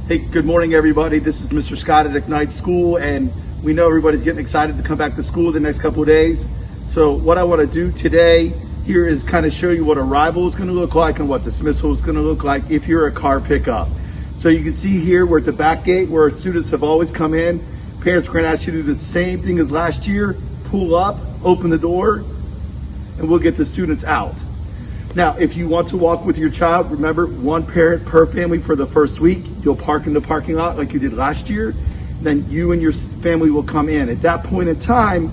Hey, good morning, everybody. This is Mr. Scott at Ignite School, and we know everybody's getting excited to come back to school the next couple of days. So what I want to do today here is kind of show you what arrival is going to look like and what dismissal is going to look like if you're a car pickup. So you can see here we're at the back gate where students have always come in. Parents are going to ask you to do the same thing as last year. Pull up, open the door, and we'll get the students out. Now, if you want to walk with your child, remember, one parent per family for the first week. You'll park in the parking lot like you did last year. Then you and your family will come in. At that point in time,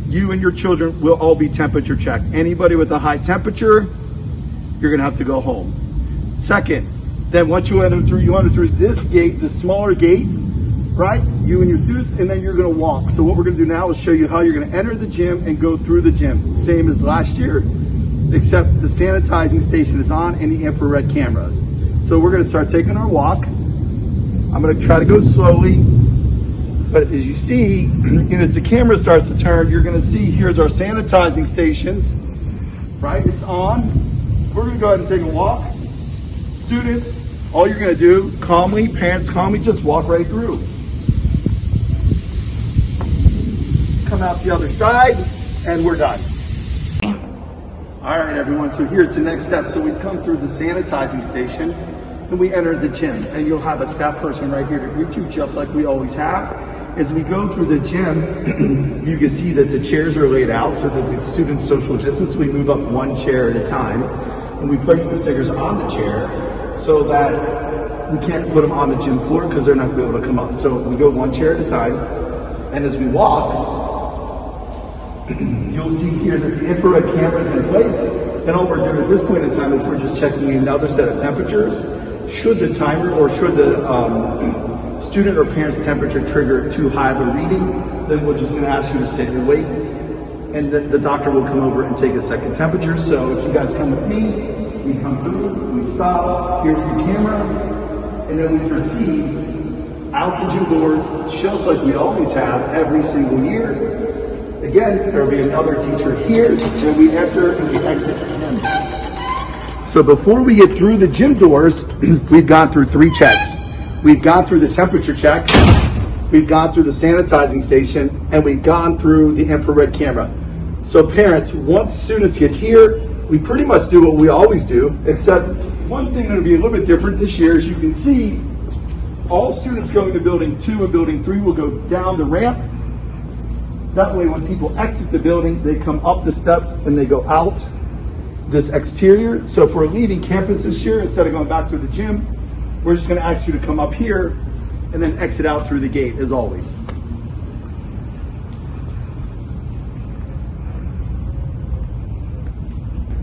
you and your children will all be temperature checked. Anybody with a high temperature, you're gonna have to go home. Second, then once you enter through this gate, the smaller gate, right? You and your students, and then you're gonna walk. So what we're gonna do now is show you how you're gonna enter the gym and go through the gym. Same as last year, except the sanitizing station is on and the infrared cameras. So we're gonna start taking our walk. I'm gonna try to go slowly, but as you see, as the camera starts to turn, you're gonna see here's our sanitizing stations, right? It's on. We're gonna go ahead and take a walk. Students, all you're gonna do, calmly, parents calmly, just walk right through. Come out the other side, and we're done. All right, everyone, so here's the next step. So we've come through the sanitizing station and we enter the gym, and you'll have a staff person right here to greet you, just like we always have. As we go through the gym, you can see that the chairs are laid out so that the students social distance. We move up one chair at a time, and we place the stickers on the chair so that we can't put them on the gym floor because they're not going to be able to come up. So we go one chair at a time, and as we walk, you'll see here that the infrared camera is in place, and all we're doing at this point in time is we're just checking another set of temperatures. Should the timer or should the student or parent's temperature trigger too high of a reading, then we're just going to ask you to sit and wait, and then the doctor will come over and take a second temperature. So if you guys come with me, we come through, we stop, here's the camera, and then we proceed out the gym doors just like we always have every single year. Again, there will be another teacher here when we enter and we exit the gym. So before we get through the gym doors, we've gone through 3 checks. We've gone through the temperature check, we've gone through the sanitizing station, and we've gone through the infrared camera. So parents, once students get here, we pretty much do what we always do, except one thing that'll be a little bit different this year. As you can see, all students going to building 2 and building 3 will go down the ramp. That way when people exit the building, they come up the steps and they go out this exterior. So if we're leaving campus this year, instead of going back through the gym, we're just going to ask you to come up here and then exit out through the gate as always.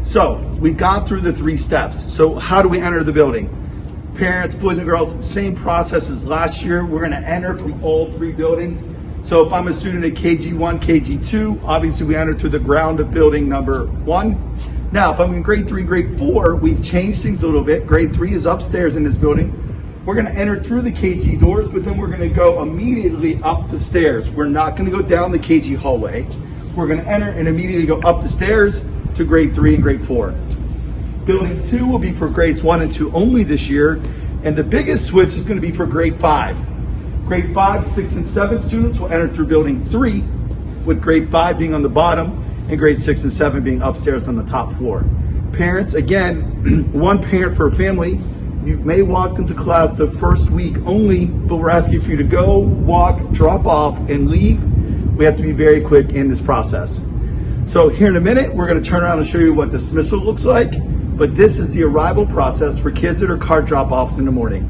So we've gone through the 3 steps. So how do we enter the building? Parents, boys and girls, same process as last year. We're going to enter from all 3 buildings. So if I'm a student at KG1, KG2, obviously we enter through the ground of building number 1. Now, if I'm in grade 3, grade 4, we've changed things a little bit. Grade 3 is upstairs in this building. We're gonna enter through the KG doors, but then we're gonna go immediately up the stairs. We're not gonna go down the KG hallway. We're gonna enter and immediately go up the stairs to grade 3 and grade 4. Building 2 will be for grades 1 and 2 only this year, and the biggest switch is gonna be for grade 5. Grade 5, 6, and 7 students will enter through building 3, with grade 5 being on the bottom and grade 6 and 7 being upstairs on the top floor. Parents, again, one parent for a family. You may walk them to class the first week only, but we're asking for you to go, walk, drop off, and leave. We have to be very quick in this process. So here in a minute, we're going to turn around and show you what dismissal looks like, but this is the arrival process for kids that are car drop-offs in the morning.